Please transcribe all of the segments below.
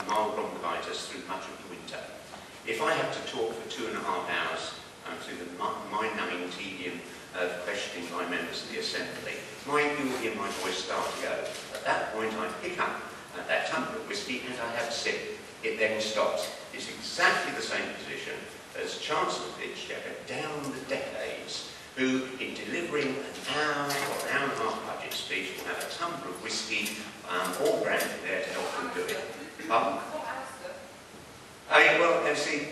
mild bronchitis through much of the winter. If I have to talk for 2.5 hours through the mind-numbing tedium of questioning by members of the Assembly, you'll hear my voice start to go. At that point, I pick up that tumbler of whiskey and I have a sip. It then stops. It's exactly the same position as Chancellor Fitzgerald down the decades, who, in delivering an hour or an hour and a half budget speech, will have a tumbler of whiskey or brandy there to help them do it. Well, you see,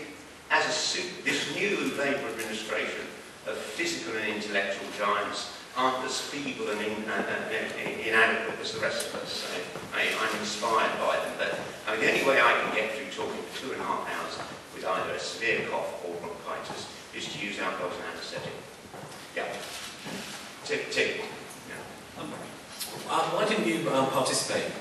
this new Labour administration of physical and intellectual giants aren't as feeble and inadequate as the rest of us. I'm inspired by them, but the only way I can get through talking for 2.5 hours with either a severe cough or bronchitis is to use alcohol as an anaesthetic. Yeah. Tick. Yeah. Why didn't you participate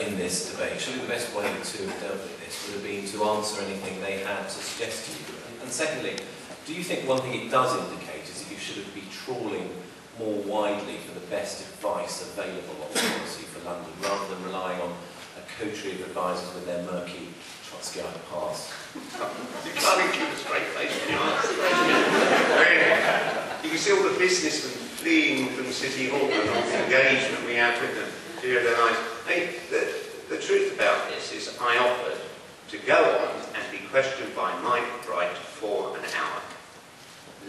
in this debate? Surely the best way to have dealt with this would have been to answer anything they had to suggest to you. And secondly, do you think one thing it does indicate is that you should be trawling more widely for the best advice available on policy for London, rather than relying on a coterie of advisors with their murky Trotskyite past? You can't keep a straight face when you answer the question. You can see all the businessmen fleeing from City Hall and all the engagement we have with them. The truth about this is I offered to go on and be questioned by Mike Bright for an hour,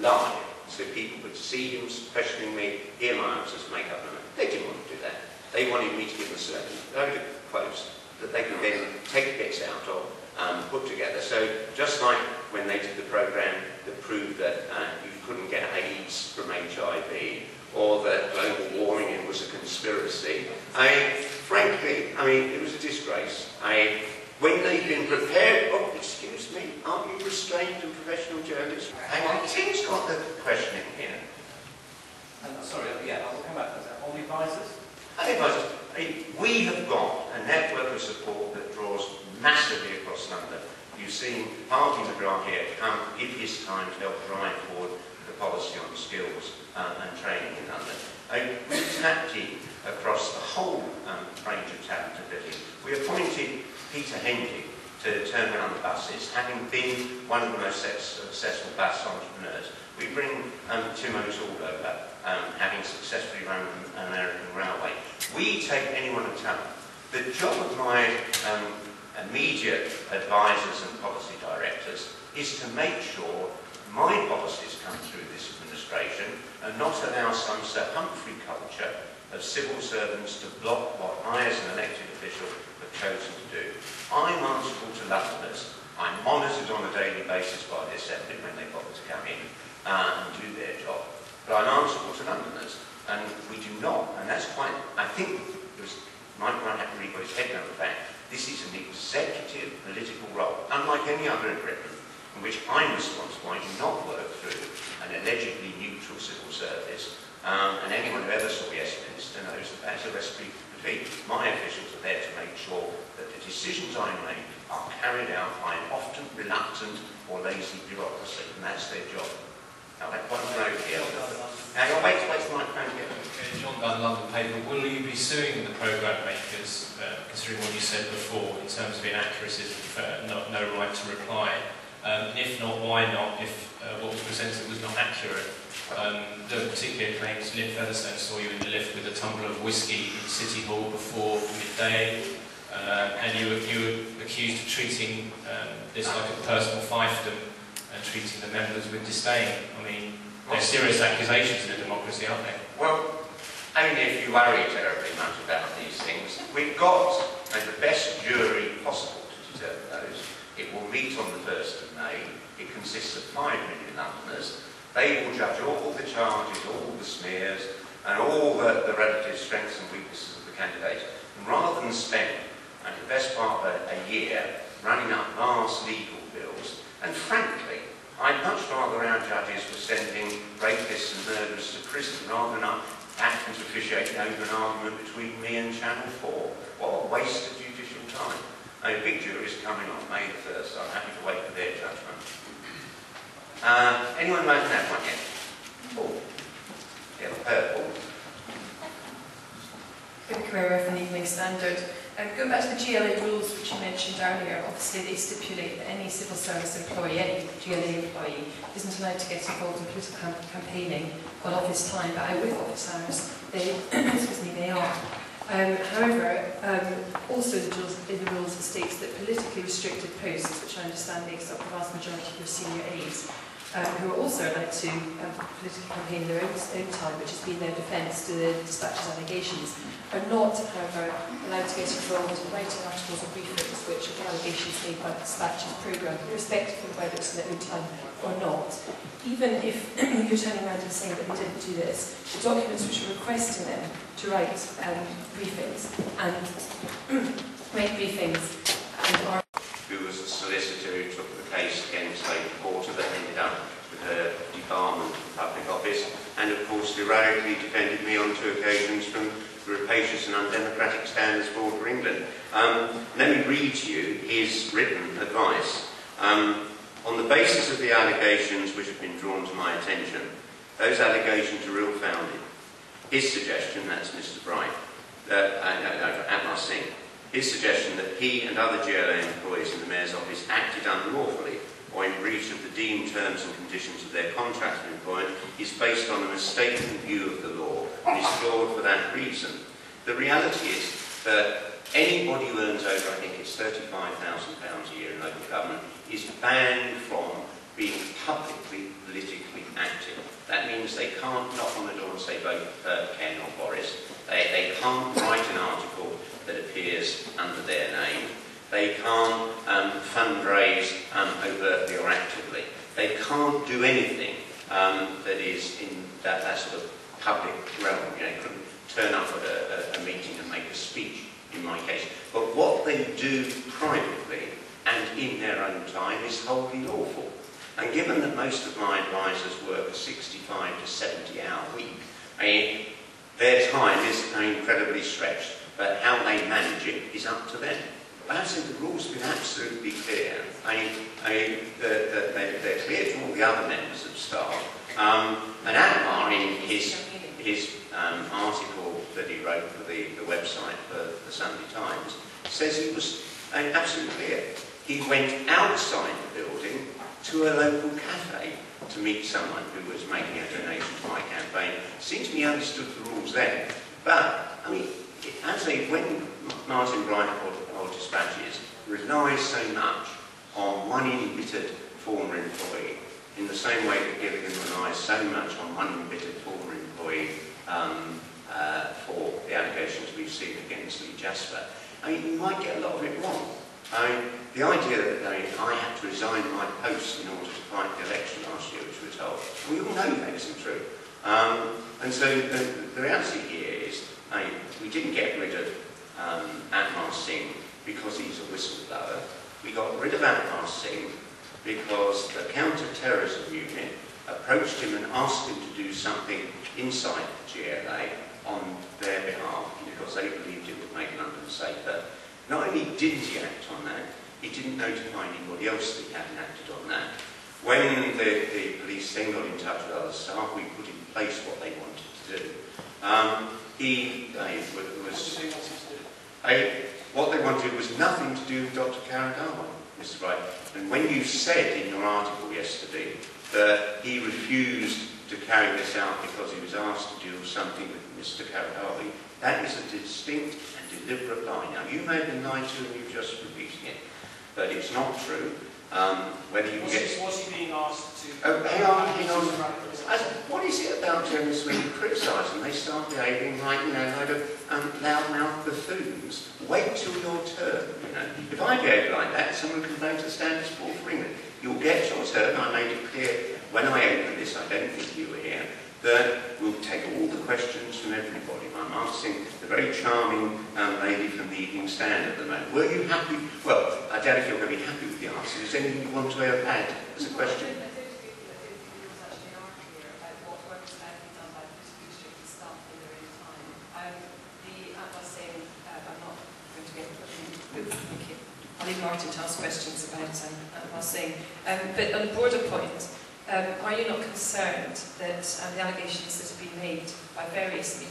live, so people could see him questioning me, hear my answers, make up their mind. They didn't want to do that. They wanted me to give them a certain load of quotes that they could then take bits out of, put together. So just like when they did the programme that proved that you couldn't get AIDS from HIV, or that global warming was a conspiracy, frankly, it was a disgrace. When they've been prepared, oh, excuse me, aren't you restrained and professional journalists? Hang on, Tim's got the questioning here. Sorry, yeah, I'll come back to that. On the advisors? We have got a network of support that draws massively across London. You've seen Martin McGrath here come, give his time to help drive forward the policy on skills and training in London. We've tapped in across the whole range of talent ability. We appointed Peter Henke to turn around the buses, having been one of the most successful bus entrepreneurs. We bring Tim O'Toole over, having successfully run an American railway. We take anyone of talent. The job of my immediate advisors and policy directors is to make sure my policies come through this administration and not allow some Sir Humphrey culture of civil servants to block what I, as an elected official, have chosen to do. I'm answerable to Londoners. I'm monitored on a daily basis by the Assembly when they bother to come in and do their job. But I'm answerable to Londoners, and we do not, and that's quite, I think, Mike might have to really put his head down the fact, this is an executive political role, unlike any other in Britain, in which I'm responsible. I do not work through an allegedly neutral civil service, and anyone who ever saw Westminster knows that that's a recipe for defeat. My officials are there to make sure that the decisions I make are carried out by an often reluctant or lazy bureaucracy, and that's their job. Now, that one over here. Now, wait till the microphone gets. John Dunn, London Paper. Will you be suing the programme makers, considering what you said before, in terms of inaccuracies and no right to reply? And if not, why not, if what was presented was not accurate? The particular claims Nick Featherstone saw you in the lift with a tumbler of whiskey in City Hall before midday, and you were accused of treating this like a personal fiefdom and treating the members with disdain. They're serious accusations in a democracy, aren't they? Well, only if you worry terribly much about these things. We've got the best jury possible to determine those. It will meet on the 1st of May. It consists of 5 million Londoners. They will judge all the charges, all the smears, and all the relative strengths and weaknesses of the candidate. And rather than spend the best part of a year running up vast legal bills, and frankly, I'd much rather our judges were sending rapists and murderers to prison rather than acting to officiating over an argument between me and Channel 4. What a waste of judicial time. A big jury's coming on May the 1st, so I'm happy to wait for their judgment. Anyone like that one yet? Oh, yeah, purple. Good career from the Evening Standard. Going back to the GLA rules which you mentioned earlier, obviously they stipulate that any civil service employee, any GLA employee, isn't allowed to get involved in political campaigning on office time, but out with office hours, they, they are. However, also in the rules it states that politically restricted posts, which I understand makes up the vast majority of your senior aides, who are also allowed to politically campaign in their own time, which has been their defence to the dispatch's allegations, are not, however, allowed to get involved in writing articles or briefings which are the allegations made by the dispatch's programme, irrespective of whether it's in their own time or not. Even if you're turning around and saying that they didn't do this, the documents which are requesting them to write briefings and are... Who was a solicitor who took the case against a reporter that ended up with her debarment from public office, and of course heroically defended me on 2 occasions from the rapacious and undemocratic standards of Order England. Let me read to you his written advice. On the basis of the allegations which have been drawn to my attention, those allegations are ill-founded. His suggestion, that's Mr. Bright, Atmar Singh, his suggestion that he and other GLA employees in the Mayor's office acted unlawfully or in breach of the deemed terms and conditions of their contract of employment is based on a mistaken view of the law and is flawed for that reason. The reality is that anybody who earns over, I think it's £35,000 a year in local government, is banned from being publicly politically active. That means they can't knock on the door and say vote for Ken or Boris. They can't write an article that appears under their name. They can't fundraise overtly or actively. They can't do anything that is in that sort of public realm. You know, they couldn't turn up at a meeting and make a speech, in my case. But what they do privately and in their own time is wholly lawful. And given that most of my advisors work a 65 to 70-hour week, I mean, their time is incredibly stretched, but how they manage it is up to them. But I think the rules have been absolutely clear. They're clear to all the other members of staff. And Atmar, in his article that he wrote for the website for the Sunday Times, says he was absolutely clear. He went outside the building to a local cafe to meet someone who was making a donation to my campaign. Seems to me he understood the rules then. But, I mean, actually, when Martin Bright or Dispatches relies so much on one embittered former employee, in the same way that Gilligan relies so much on one embittered former employee for the allegations we've seen against Lee Jasper, I mean, you might get a lot of it wrong. The idea that I had to resign my post in order to fight the election last year, which we're told, we all know that isn't true. And so the reality here is we didn't get rid of Atmar Singh because he's a whistleblower. We got rid of Atmar Singh because the counter-terrorism unit approached him and asked him to do something inside the GLA on their behalf because they believed it would make London safer. Not only didn't he act on that, he didn't notify anybody else that he hadn't acted on that. When the police then got in touch with other staff, we put in place what they wanted to do. What they wanted was nothing to do with Dr. Karadawa, Mr. Wright. And when you said in your article yesterday that he refused to carry this out because he was asked to do something with Mr. Karadawi, that is a distinct and deliberate lie. Now, you may have been lied to and you're just repeating it, but it's not true. Whether you was he being asked to... Oh, hang on. What is it about journalists when you criticise them? They start behaving like, you know, like loud-mouthed buffoons. Wait till your turn, you know. If I behave like that, someone can complain to the Standard Sport for England. You'll get your turn. I made it clear when I opened this, I don't think you were here, that we'll take all the questions from everybody. I'm asking the very charming lady from the Evening Standard at the moment. Were you happy? Well, I doubt if you're going to be happy with the answer. Is there anything you want to add as a question? I'll leave Martin to ask questions about Atmar Singh. But on a broader point, are you not concerned that the allegations that have been made by various